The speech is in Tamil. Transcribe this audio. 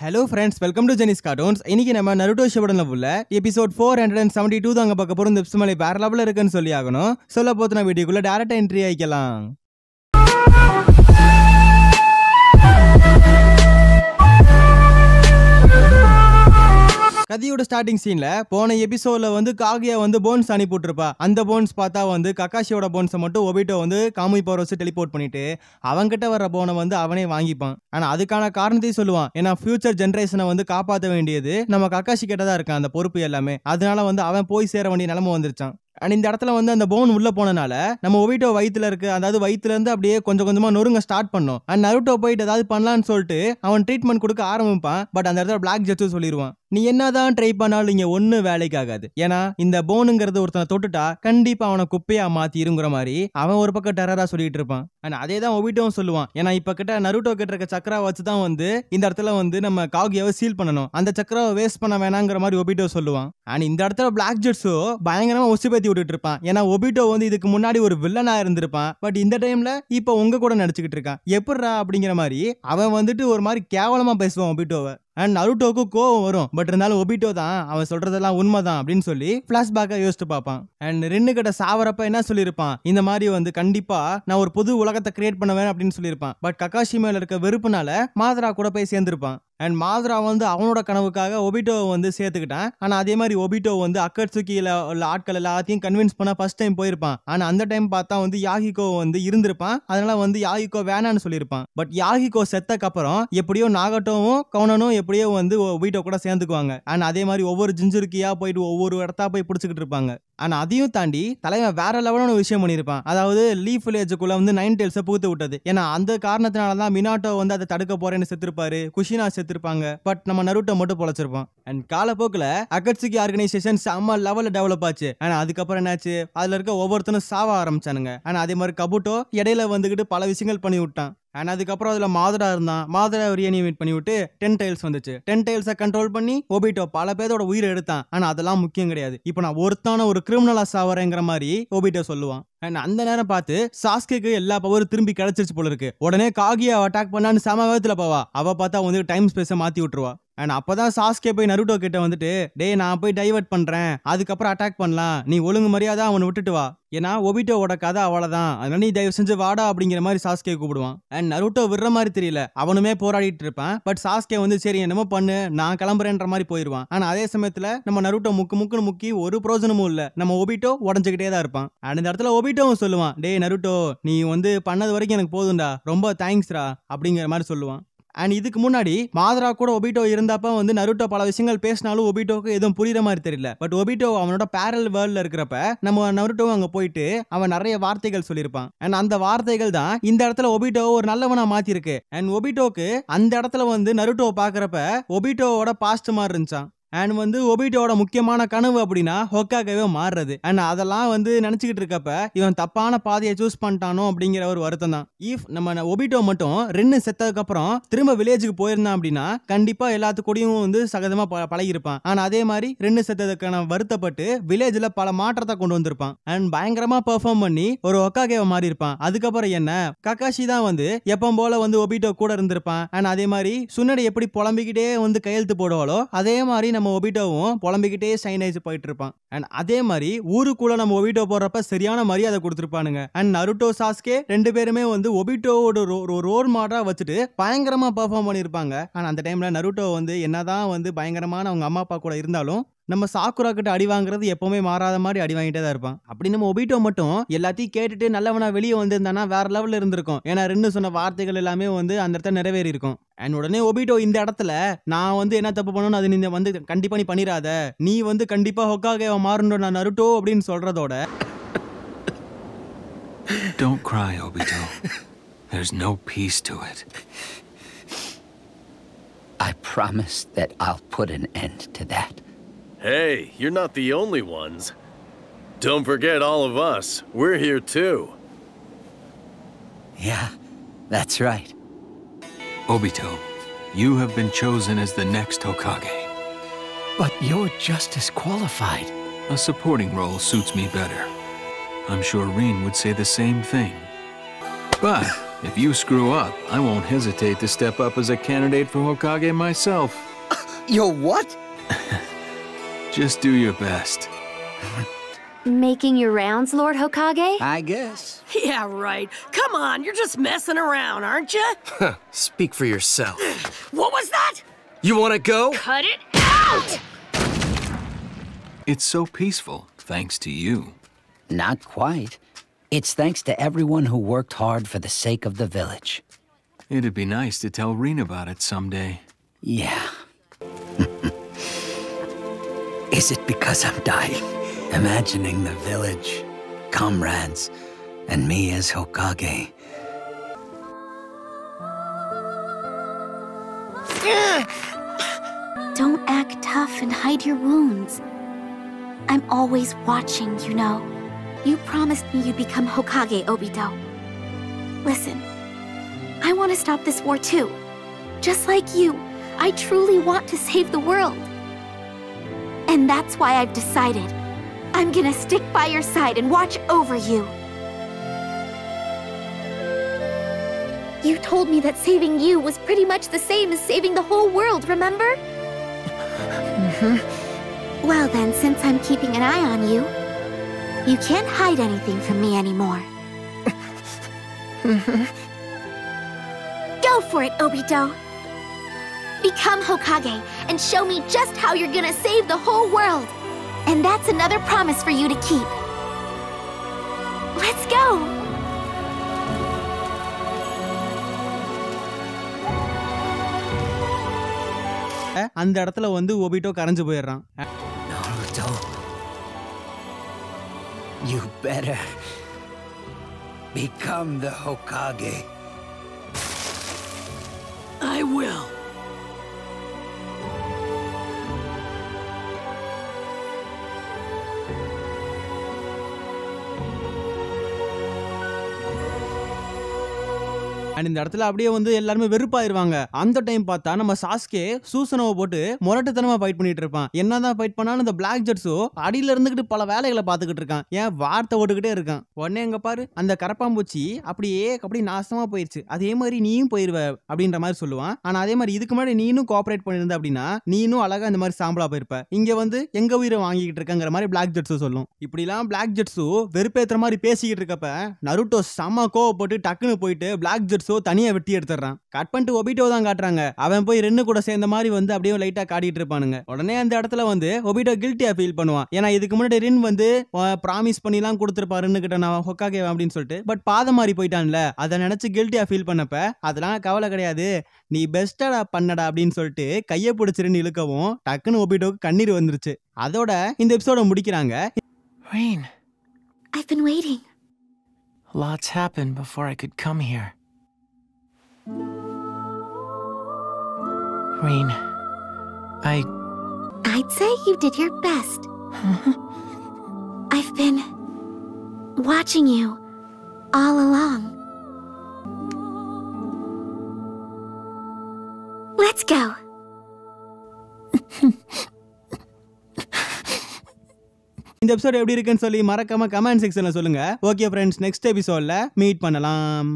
Hello friends, welcome to Jenny's Cartoons. இன்னைக்கு நம்ம Naruto Shippuden உள்ள எபிசோட் 472 தாங்க பார்க்க போறோம். இந்த எபிசோட் வேற லெவல்ல இருக்குன்னு சொல்லி ஆகணும். சொல்ல போதுனா வீடியோக்குள்ள டைரக்டா என்ட்ரி ஆயிக்கலாம். கதியோட ஸ்டார்டிங் சீன்ல போன எபிசோட்ல வந்து காகியா வந்து போன்ஸ் அனுப்பி விட்டுருப்பா. அந்த போன்ஸ் பார்த்தா வந்து ககாஷியோட போன்ஸை மட்டும் ஒபிட்டோ வந்து காமி பவர் வச்சு டெலிபோர்ட் பண்ணிட்டு அவன்கிட்ட வர போனை வந்து அவனே வாங்கிப்பான். ஆனா அதுக்கான காரணத்தையும் சொல்லுவான். ஏன்னா ஃபியூச்சர் ஜென்ரேஷனை வந்து காப்பாற்ற வேண்டியது நம்ம ககாஷி கிட்டதான் இருக்கான் அந்த பொறுப்பு எல்லாமே. அதனால வந்து அவன் போய் சேர வேண்டிய நிலைமை வந்துருச்சான். அண்ட் இந்த இடத்துல வந்து அந்த போன் உள்ள போனனால நம்ம ஒபிட்டோ வயிற்றுல இருக்கு, அதாவது வயிற்றுல இருந்து அப்படியே கொஞ்சம் கொஞ்சமா நொறுங்க ஸ்டார்ட் பண்ணும். அண்ட் நருட்டோ போயிட்டு ஏதாவது பண்ணலான்னு சொல்லிட்டு அவன் ட்ரீட்மெண்ட் கொடுக்க ஆரம்பிப்பான். பட் அந்த இடத்துல பிளாக் ஜெட்ஸு சொல்லிடுவான், நீ என்னதான் ட்ரை பண்ணாலும் இங்க ஒண்ணு வேலைக்கு ஆகாது. ஏன்னா இந்த போனுங்கிறது ஒருத்தனை தொட்டுட்டா கண்டிப்பா அவனை குப்பையா மாத்திருங்கிற மாதிரி அவன் ஒரு பக்கம் டெரரா சொல்லிட்டு இருப்பான். அண்ட் அதே தான் ஒபிட்டோவும் சொல்லுவான். ஏன்னா இப்ப கிட்ட நருட்டோ கிட்ட இருக்க சக்கரா வச்சுதான் வந்து இந்த இடத்துல வந்து நம்ம காகியாவை சீல் பண்ணணும், அந்த சக்கராவை வேஸ்ட் பண்ண வேணாங்கிற மாதிரி ஒபிட்டோ சொல்லுவான். அண்ட் இந்த இடத்துல பிளாக் ஜெட்ஸோ பயங்கரமா ஒசிபேத்தி விட்டுட்டு இருப்பான். ஏன்னா ஒபிட்டோ வந்து இதுக்கு முன்னாடி ஒரு வில்லனா இருந்திருப்பான். பட் இந்த டைம்ல இப்ப உங்க கூட நடிச்சுக்கிட்டு இருக்கான், எப்படிரா அப்படிங்கிற மாதிரி அவன் வந்துட்டு ஒரு மாதிரி கேவலமா பேசுவான் ஒபிட்டோவை. அண்ட் நருட்டோக்கு கோவம் வரும். பட் இருந்தாலும் ஒபிட்டோ தான் அவன் சொல்றதெல்லாம் உண்மைதான் அப்படின்னு சொல்லி பிளாஷ்பேக்கா யோசிச்சு பார்ப்பான். அண்ட் ரெண்டு கிட்ட சாவரப்ப என்ன சொல்லியிருப்பான், இந்த மாதிரி வந்து கண்டிப்பா நான் ஒரு புது உலகத்தை கிரியேட் பண்ணுவேன் அப்படின்னு சொல்லியிருப்பான். பட் ககாஷி மேல இருக்க வெறுப்புனால மாதரா கூட போய் சேர்ந்திருப்பான். அண்ட் மாதரா வந்து அவனோட கனவுக்காக ஒபிட்டோவை வந்து சேர்த்துக்கிட்டான். ஆனா அதே மாதிரி ஒபிட்டோ வந்து அக்கட்சுக்கியில உள்ள ஆட்கள் எல்லாத்தையும் கன்வின்ஸ் பண்ண ஃபர்ஸ்ட் டைம் போயிருப்பான். ஆனா அந்த டைம் பார்த்தா வந்து யாகிகோ வந்து இருந்திருப்பான். அதனால வந்து யாகிகோ வேணான்னு சொல்லியிருப்பான். பட் யாகிகோ செத்தக்கு அப்புறம் எப்படியோ நாகட்டோவும் கவுனனும் எப்படியோ வந்து ஒபிட்டோ கூட சேர்ந்துக்குவாங்க. அண்ட் அதே மாதிரி ஒவ்வொரு ஜிஞ்சுருக்கியா போயிட்டு ஒவ்வொரு இடத்தா போய் பிடிச்சிக்கிட்டு இருப்பாங்க. ஆனா அதையும் தாண்டி தலைவன் வேற லெவலான விஷயம் பண்ணியிருப்பான். அதாவது லீஃப் வில்லேஜுக்குள்ள வந்து 9 டெயில்ஸை புகுத்து விட்டது. ஏன்னா அந்த காரணத்தினாலதான் மினாட்டோ வந்து அதை தடுக்க போறேன்னு செத்துருப்பாரு, குஷினா செத்துருப்பாங்க. பட் நம்ம நருட்டோ மட்டும் பொழைச்சிருப்பான். அண்ட் காலப்போக்குல அகட்சுகி ஆர்கனைசேஷன் செம்ம லெவல்ல டெவலப் ஆச்சு. ஆனா அதுக்கப்புறம் என்னாச்சு, அதுல இருக்க ஒவ்வொருத்தனும் சாவ ஆரம்பிச்சானுங்க. ஆனா அதே மாதிரி கபுட்டோ இடையில வந்துகிட்டு பல விஷயங்கள் பண்ணி விட்டான். அண்ட் அதுக்கப்புறம் அதுல மாதரா இருந்தான். மாதரா ரீஅனிமேட் பண்ணி விட்டு 10 டைல்ஸ் வந்துச்சு. 10 டைல்ஸை கண்ட்ரோல் பண்ணி ஒபிட்டோ பல பேரோட உயிரை எடுத்தான். ஆனா அதெல்லாம் முக்கியம் கிடையாது, இப்போ நான் ஒருத்தான ஒரு கிரிமினலா சாவறேங்கிற மாதிரி ஒபிட்டோ சொல்லுவான். அண்ட் அந்த நேரம் பார்த்து சாஸ்கேக்கு எல்லா பவரும் திரும்பி கிடைச்சிருச்சு போல இருக்கு. உடனே காகியா அட்டாக் பண்ணான்னு சம வேகத்துல போவா. அவ பார்த்தா வந்து டைம் ஸ்பேஸை மாத்தி விட்டுருவா. அண்ட் அப்பதான் சாஸ்கே போய் நருட்டோ கிட்ட வந்துட்டு, டேய் நான் போய் டைவர்ட் பண்றேன், அதுக்கப்புறம் அட்டாக் பண்ணலாம், நீ ஒழுங்கு மரியாதை அவனை விட்டுட்டு வா, ஏன்னா ஒபிட்டோவோட கதை அவ்வளவுதான், அதனால நீ தயவு செஞ்சு வாடா அப்படிங்கிற மாதிரி சாஸ்கே கூப்பிடுவான். அண்ட் நருட்டோ விடுற மாதிரி தெரியல, அவனுமே போராடிட்டு இருப்பான். பட் சாஸ்கே வந்து சரி என்னமோ பண்ணு நான் கிளம்புறேன்ற மாதிரி போயிருவான். ஆனா அதே சமயத்துல நம்ம நருட்டோ முக்குன்னு முக்கி ஒரு பிரோஜனமும் இல்ல, நம்ம ஒபிட்டோ உடஞ்சுக்கிட்டே தான் இருப்பான். அண்ட் இந்த இடத்துல ஒபிட்டோவும் சொல்லுவான், டேய் நருட்டோ நீ வந்து பண்ணது வரைக்கும் எனக்கு போதும்டா, ரொம்ப தேங்க்ஸ்ரா அப்படிங்கிற மாதிரி சொல்லுவான். அண்ட் இதுக்கு முன்னாடி மாதரா கூட ஒபிட்டோ இருந்தப்ப வந்து நருட்டோ பல விஷயங்கள் பேசினாலும் ஒபிட்டோக்கு எதுவும் புரியுற மாதிரி தெரியல. பட் ஒபிட்டோ அவனோட பேரல் வேர்ல்ட்ல இருக்கிறப்ப நம்ம நருட்டோ அங்க போயிட்டு அவன் நிறைய வார்த்தைகள் சொல்லியிருப்பான். அண்ட் அந்த வார்த்தைகள் தான் இந்த இடத்துல ஒபிட்டோ ஒரு நல்லவனா மாத்திருக்கு. அண்ட் ஒபிட்டோக்கு அந்த இடத்துல வந்து நருட்டோ பாக்குறப்ப ஒபிட்டோவோட பாஸ்ட் மாதிரி இருந்துச்சான். அண்ட் வந்து ஒபிட்டோட முக்கியமான கனவு அப்படின்னா ஹோக்காகவே மாறுறது. அண்ட் அதெல்லாம் வந்து நினைச்சுக்கிட்டு இருக்கப்ப இவன் தப்பான பாதையை சூஸ் பண்ணிட்டானோ அப்படிங்கிற ஒரு வருத்தம் தான். இஃப் நம்ம ஒபிட்டோ மட்டும் ரெண்டு செத்ததுக்கு அப்புறம் திரும்ப வில்லேஜுக்கு போயிருந்தான் அப்படின்னா கண்டிப்பா எல்லாத்துக்கூடயும் வந்து சகஜமா பழகிருப்பான். ஆனா அதே மாதிரி ரெண்டு செத்ததுக்கான வருத்தப்பட்டு வில்லேஜ்ல பல மாற்றத்தை கொண்டு வந்திருப்பான். அண்ட் பயங்கரமா பெர்ஃபார்ம் பண்ணி ஒரு ஹோக்காகேவா மாறி இருப்பான். அதுக்கப்புறம் என்ன, ககாஷி தான் வந்து எப்பவும் போல வந்து ஒபிட்டோ கூட இருந்திருப்பான். அண்ட் அதே மாதிரி சுன்னடி எப்படி புலம்பிக்கிட்டே வந்து கையெழுத்து போடுவாளோ அதே மாதிரி நம்ம ஒபிட்டோவும் புலம்பிக்கிட்டே சைனேஜ் போயிட்டு இருப்பான். அண்ட் அதே மாதிரி ஊருக்குள்ள நம்ம ஒபிட்டோ போறப்ப சரியான மரியாதை கொடுத்திருப்பானுங்க. அண்ட் நருட்டோ சாஸ்கே ரெண்டு பேருமே வந்து ஒபிட்டோவோட ரோல் மாடலா வச்சுட்டு பயங்கரமா பெர்ஃபார்ம் பண்ணிருப்பாங்க. ஆனா அந்த டைம்ல நருட்டோ வந்து என்னதான் வந்து பயங்கரமான அவங்க அம்மா அப்பா கூட இருந்தாலும் நம்ம சாக்குரா கிட்ட அடி வாங்குறது எப்பவுமே மாறாத மாதிரி அடி வாங்கிட்டே தான் இருப்பான். அப்படி நம்ம ஒபிட்டோ மட்டும் எல்லாத்தையும் கேட்டுட்டு நல்லவனா வெளியே வந்திருந்தானா வேற லெவல்ல இருந்திருக்கும். ஏன்னா ரெண்டு சொன்ன வார்த்தைகள் எல்லாமே வந்து அந்த இடத்துல நிறைவேறி இருக்கும். அண்ட் உடனே ஒபிட்டோ இந்த இடத்துல நான் வந்து என்ன தப்பு பண்ணணும் அது நீ வந்து கண்டிப்பா நீ பண்ணிராத, நீ வந்து கண்டிப்பா ஹோக்காகேவா மாறணும் நான் நருட்டோ அப்படின்னு சொல்றதோட Don't cry, Obito. There's no peace to it. I promise that I'll put an end to that. Hey, you're not the only ones. Don't forget all of us. We're here too. Yeah, that's right. Obito, you have been chosen as the next Hokage. But you're just as qualified. A supporting role suits me better. I'm sure Rin would say the same thing. But If you screw up, I won't hesitate to step up as a candidate for Hokage myself. You're what? Just do your best. Making your rounds, Lord Hokage? I guess. Yeah, right. Come on, you're just messing around, aren't you? Speak for yourself. What was that? You want to go? Cut it out! It's so peaceful, thanks to you. Not quite. It's thanks to everyone who worked hard for the sake of the village. It'd be nice to tell Rin about it someday. Yeah. Is it because I'm dying? Imagining the village, comrades, and me as Hokage. Don't act tough and hide your wounds. I'm always watching, you know. You promised me you'd become Hokage, Obito. Listen, I want to stop this war too. Just like you, I truly want to save the world. And that's why I've decided I'm gonna stick by your side and watch over you. You told me that saving you was pretty much the same as saving the whole world, remember? Well then, since I'm keeping an eye on you, you can't hide anything from me anymore. Go for it, Obito! Become Hokage and show me just how you're gonna save the whole world! And that's another promise for you to keep. Let's go! அந்த இடத்துல வந்து ஒபிட்டோ கரைஞ்சு போயிடுறான். Naruto, you better become the Hokage. I will. And இந்த இடத்துல அப்படியே வந்து எல்லாருமே வெறுப்பாயிருவாங்க. அந்த டைம் பார்த்தா நம்ம சாஸ்கே சூசனோவை போட்டு முரட்டுத்தனமா ஃபைட் பண்ணிட்டு இருப்பான். என்னதான் ஃபைட் பண்ணாலும் இந்த பிளாக் ஜெட்ஸோ அடியில இருந்துகிட்டு பல வேலைகளை பார்த்துக்கிட்டு இருக்கான். ஏன் வார்த்தை ஓட்டுக்கிட்டே இருக்கான். உடனே எங்க பாரு அந்த கரப்பாம்பூச்சி அப்படியே நாசமா போயிருச்சு, அதே மாதிரி நீயும் போயிருவ அப்படின்ற மாதிரி சொல்லுவான். ஆனா அதே மாதிரி இதுக்கு முன்னாடி நீனும் கோஆபரேட் பண்ணிருந்த அப்படின்னா நீனும் அழகா இந்த மாதிரி சாம்பலா போயிருப்ப. இங்க வந்து எங்க உயிரை வாங்கிக்கிட்டு இருக்கங்கிற மாதிரி பிளாக் ஜெட்ஸோ சொல்லும். இப்படிலாம் பிளாக் ஜெட்ஸோ வெறுப்பேத்துற மாதிரி பேசிக்கிட்டு இருக்கப்ப நருட்டோ செம்ம கோவப்பட்டு டக்குன்னு போயிட்டு பிளாக் ஜெட்ஸோ தனியா வெட்டி எடுத்துறான். கட் பண்ணிட்டு ஒபிட்டோ தான் காட்டுறாங்க. அவன் போய் ரெண்டு கூட சேர்ந்த மாதிரி வந்து அப்படியே லைட்டா காட்டிட்டு இருப்பானுங்க. உடனே அந்த இடத்துல வந்து ஒபிட்டோ கில்ட்டியா ஃபீல் பண்ணுவான். ஏன்னா இதுக்கு முன்னாடி ரின் வந்து ப்ராமிஸ் பண்ணிலாம் கொடுத்துருப்பாருன்னு கிட்ட நான் ஹொக்காகே அப்படின்னு சொல்லிட்டு பட் பாதம் மாறி போயிட்டான்ல, அதை நினைச்சு கில்ட்டியா ஃபீல் பண்ணப்ப அதெல்லாம் கவலை கிடையாது, நீ பெஸ்டா பண்ணடா அப்படின்னு சொல்லிட்டு கையை பிடிச்சிருன்னு இழுக்கவும் டக்குன்னு ஒபிட்டோக்கு கண்ணீர் வந்துருச்சு. அதோட இந்த எபிசோட முடிக்கிறாங்க. Rain, I've been waiting. lots happened before I could come here. Rain, I'd say you did your best. I've been watching you all along. Let's go. இந்த எபிசோட் எப்படி இருக்குன்னு சொல்லி மறக்காம கமெண்ட் செக்ஷன்ல சொல்லுங்க. ஓகே ஃப்ரெண்ட்ஸ், நெக்ஸ்ட் எபிசோட்ல மீட் பண்ணலாம்.